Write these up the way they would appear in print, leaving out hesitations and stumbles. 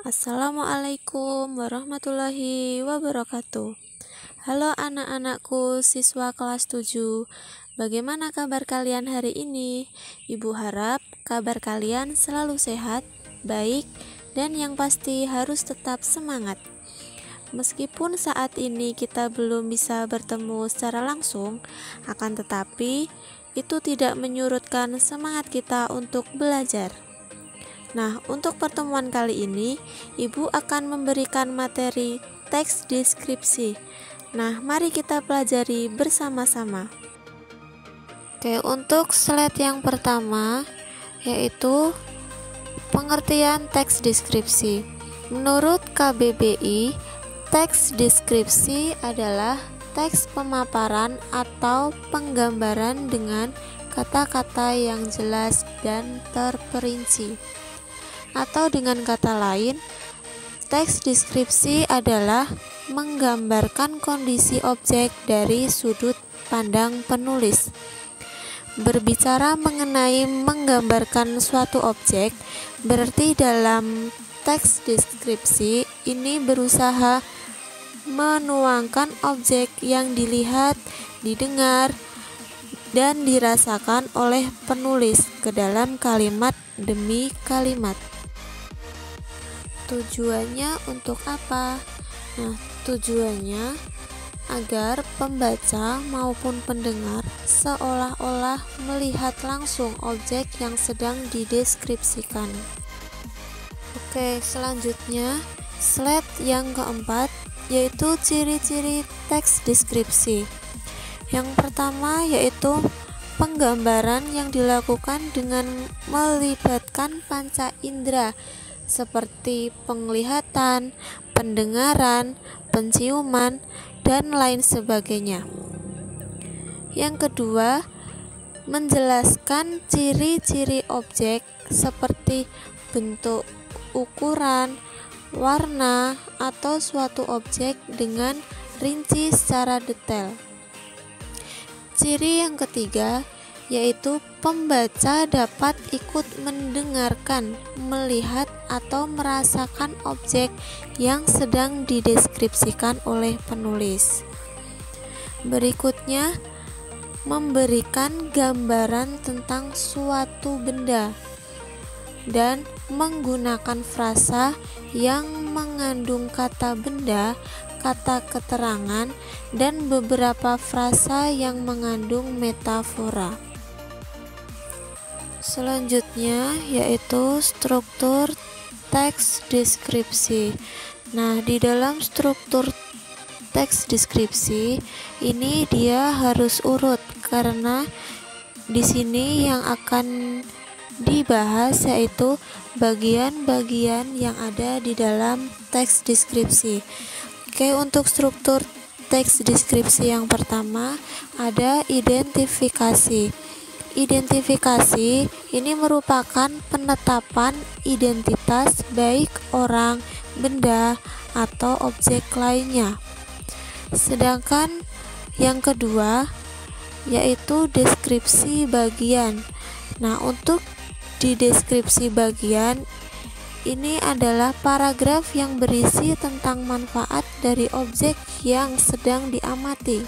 Assalamualaikum warahmatullahi wabarakatuh. Halo anak-anakku siswa kelas 7. Bagaimana kabar kalian hari ini? Ibu harap kabar kalian selalu sehat, baik, dan yang pasti harus tetap semangat. Meskipun saat ini kita belum bisa bertemu secara langsung, akan tetapi itu tidak menyurutkan semangat kita untuk belajar. Nah, untuk pertemuan kali ini, Ibu akan memberikan materi teks deskripsi. Nah, mari kita pelajari bersama-sama. Oke, untuk slide yang pertama, yaitu pengertian teks deskripsi. Menurut KBBI, teks deskripsi adalah teks pemaparan atau penggambaran dengan kata-kata yang jelas dan terperinci. Atau dengan kata lain, teks deskripsi adalah menggambarkan kondisi objek dari sudut pandang penulis. Berbicara mengenai menggambarkan suatu objek, berarti dalam teks deskripsi ini berusaha menuangkan objek yang dilihat, didengar, dan dirasakan oleh penulis ke dalam kalimat demi kalimat. Tujuannya untuk apa? Nah, tujuannya agar pembaca maupun pendengar seolah-olah melihat langsung objek yang sedang dideskripsikan. Oke, selanjutnya slide yang keempat, yaitu ciri-ciri teks deskripsi. Yang pertama yaitu penggambaran yang dilakukan dengan melibatkan panca indera seperti penglihatan, pendengaran, penciuman, dan lain sebagainya. Yang kedua, menjelaskan ciri-ciri objek seperti bentuk, ukuran, warna, atau suatu objek dengan rinci secara detail. Ciri yang ketiga yaitu pembaca dapat ikut mendengarkan, melihat, atau merasakan objek yang sedang dideskripsikan oleh penulis. Berikutnya, memberikan gambaran tentang suatu benda dan menggunakan frasa yang mengandung kata benda, kata keterangan, dan beberapa frasa yang mengandung metafora. Selanjutnya yaitu struktur teks deskripsi. Nah, di dalam struktur teks deskripsi ini dia harus urut karena di sini yang akan dibahas yaitu bagian-bagian yang ada di dalam teks deskripsi. Oke, untuk struktur teks deskripsi yang pertama ada identifikasi. Identifikasi ini merupakan penetapan identitas baik orang, benda, atau objek lainnya. Sedangkan yang kedua yaitu deskripsi bagian. Nah, untuk di deskripsi bagian ini adalah paragraf yang berisi tentang manfaat dari objek yang sedang diamati.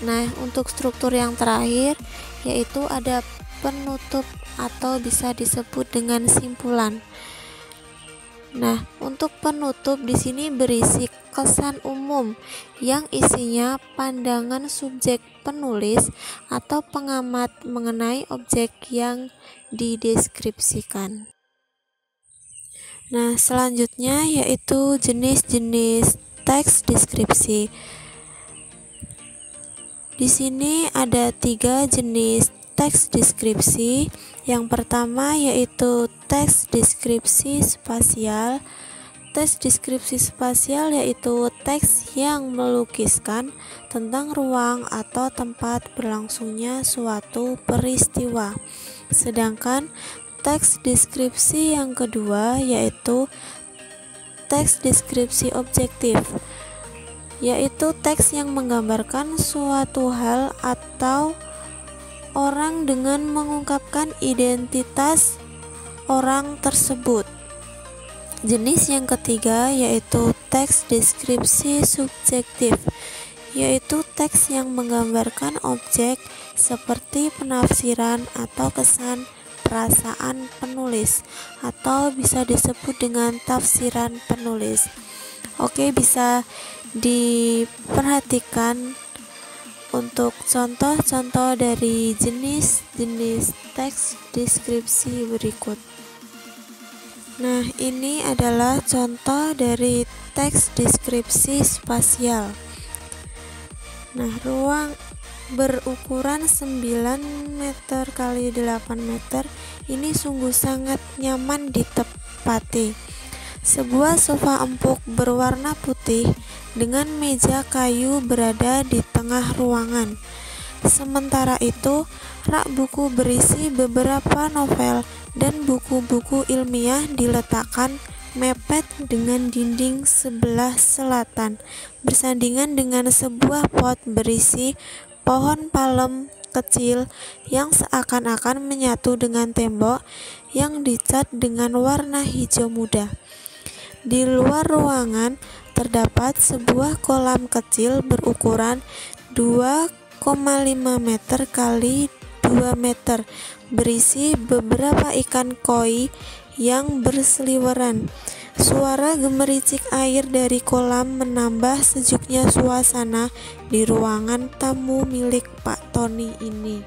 Nah, untuk struktur yang terakhir yaitu ada penutup atau bisa disebut dengan simpulan. Nah, untuk penutup di sini berisi kesan umum yang isinya pandangan subjek penulis atau pengamat mengenai objek yang dideskripsikan. Nah, selanjutnya yaitu jenis-jenis teks deskripsi. Di sini ada 3 jenis teks deskripsi. Yang pertama yaitu teks deskripsi spasial. Teks deskripsi spasial yaitu teks yang melukiskan tentang ruang atau tempat berlangsungnya suatu peristiwa. Sedangkan teks deskripsi yang kedua yaitu teks deskripsi objektif, yaitu teks yang menggambarkan suatu hal atau orang dengan mengungkapkan identitas orang tersebut. Jenis yang ketiga yaitu teks deskripsi subjektif, yaitu teks yang menggambarkan objek seperti penafsiran atau kesan perasaan penulis, atau bisa disebut dengan tafsiran penulis. Oke, bisa diperhatikan untuk contoh-contoh dari jenis-jenis teks deskripsi berikut. Nah, ini adalah contoh dari teks deskripsi spasial. Nah, ruang berukuran 9 meter kali 8 meter ini sungguh sangat nyaman ditempati. Sebuah sofa empuk berwarna putih dengan meja kayu berada di tengah ruangan. Sementara itu, rak buku berisi beberapa novel dan buku-buku ilmiah diletakkan mepet dengan dinding sebelah selatan, bersandingan dengan sebuah pot berisi pohon palem kecil yang seakan-akan menyatu dengan tembok yang dicat dengan warna hijau muda. Di luar ruangan terdapat sebuah kolam kecil berukuran 2,5 meter kali 2 meter berisi beberapa ikan koi yang berseliweran. Suara gemericik air dari kolam menambah sejuknya suasana di ruangan tamu milik Pak Tony ini.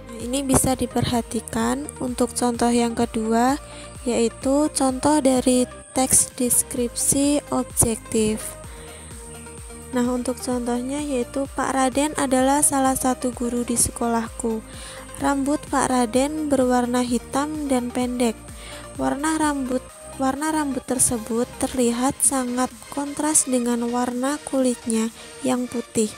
Nah, ini bisa diperhatikan untuk contoh yang kedua, yaitu contoh dari teks deskripsi objektif. Nah, untuk contohnya yaitu Pak Raden adalah salah satu guru di sekolahku. Rambut Pak Raden berwarna hitam dan pendek. Warna rambut tersebut terlihat sangat kontras dengan warna kulitnya yang putih.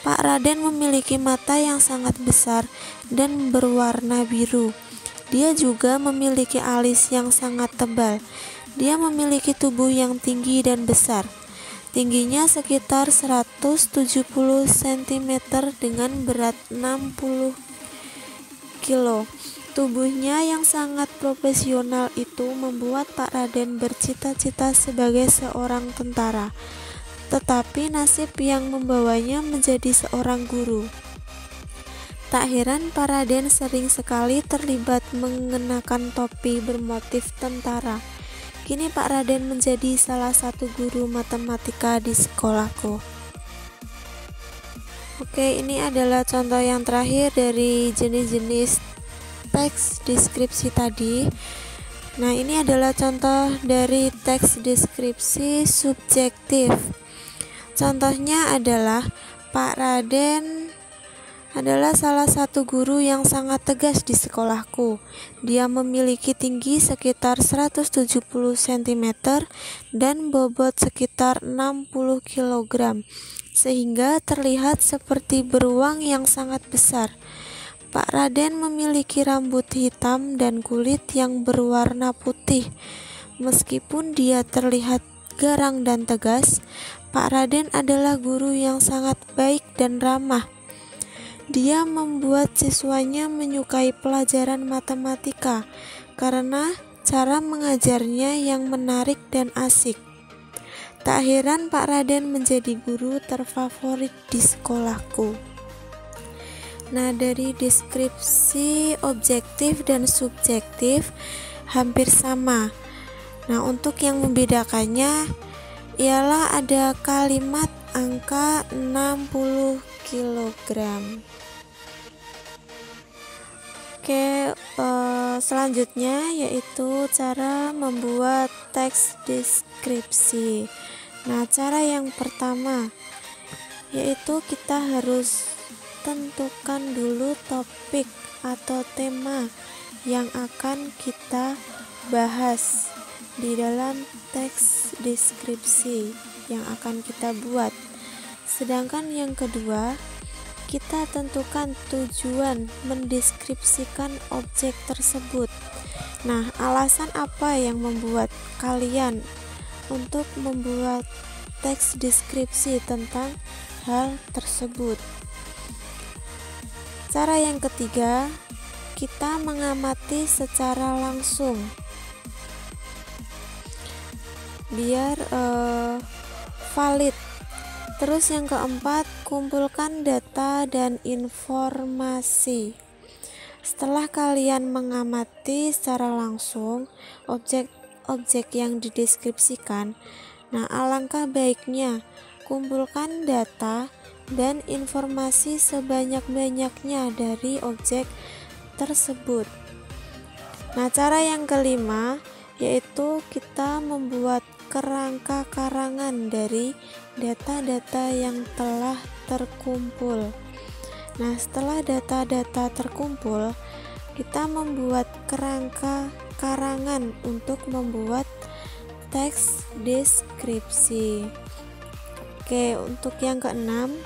Pak Raden memiliki mata yang sangat besar dan berwarna biru. Dia juga memiliki alis yang sangat tebal. Dia memiliki tubuh yang tinggi dan besar. Tingginya sekitar 170 cm dengan berat 60 kilo. Tubuhnya yang sangat profesional itu membuat Pak Raden bercita-cita sebagai seorang tentara. Tetapi nasib yang membawanya menjadi seorang guru. Tak heran Pak Raden sering sekali terlibat mengenakan topi bermotif tentara. Kini Pak Raden menjadi salah satu guru matematika di sekolahku. Oke, ini adalah contoh yang terakhir dari jenis-jenis teks deskripsi tadi. Nah, ini adalah contoh dari teks deskripsi subjektif. Contohnya adalah Pak Raden adalah salah satu guru yang sangat tegas di sekolahku. Dia memiliki tinggi sekitar 170 cm dan bobot sekitar 60 kg, sehingga terlihat seperti beruang yang sangat besar. Pak Raden memiliki rambut hitam dan kulit yang berwarna putih. Meskipun dia terlihat garang dan tegas, Pak Raden adalah guru yang sangat baik dan ramah. Dia membuat siswanya menyukai pelajaran matematika karena cara mengajarnya yang menarik dan asik. Tak heran Pak Raden menjadi guru terfavorit di sekolahku. Nah, dari deskripsi objektif dan subjektif hampir sama. Nah, untuk yang membedakannya ialah ada kalimat angka 60 kg. Oke, selanjutnya yaitu cara membuat teks deskripsi. Nah, cara yang pertama yaitu kita harus tentukan dulu topik atau tema yang akan kita bahas di dalam teks deskripsi yang akan kita buat. Sedangkan yang kedua, kita tentukan tujuan mendeskripsikan objek tersebut. Nah, alasan apa yang membuat kalian untuk membuat teks deskripsi tentang hal tersebut? Cara yang ketiga, kita mengamati secara langsung. biar valid. Terus yang keempat, kumpulkan data dan informasi. Setelah kalian mengamati secara langsung objek-objek yang dideskripsikan, nah alangkah baiknya kumpulkan data dan informasi sebanyak-banyaknya dari objek tersebut. Nah, cara yang kelima yaitu kita membuat kerangka karangan dari data-data yang telah terkumpul. Nah, setelah data-data terkumpul, kita membuat kerangka karangan untuk membuat teks deskripsi. Oke, untuk yang keenam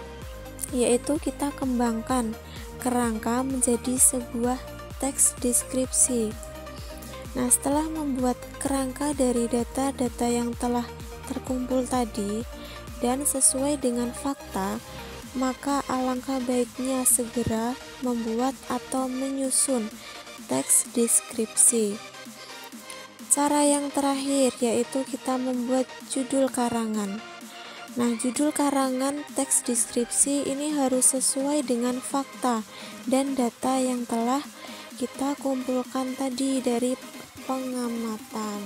yaitu kita kembangkan kerangka menjadi sebuah teks deskripsi. Nah, setelah membuat kerangka dari data-data yang telah terkumpul tadi dan sesuai dengan fakta, maka alangkah baiknya segera membuat atau menyusun teks deskripsi. Cara yang terakhir yaitu kita membuat judul karangan. Nah, judul karangan teks deskripsi ini harus sesuai dengan fakta dan data yang telah kita kumpulkan tadi dari pengamatan.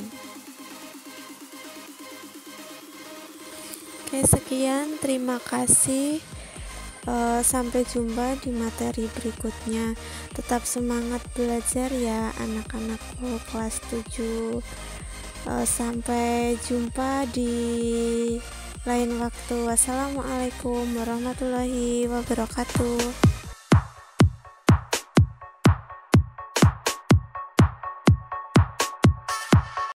Oke, sekian, terima kasih. Sampai jumpa di materi berikutnya. Tetap semangat belajar ya anak-anakku kelas 7. Sampai jumpa di lain waktu. Wassalamualaikum warahmatullahi wabarakatuh.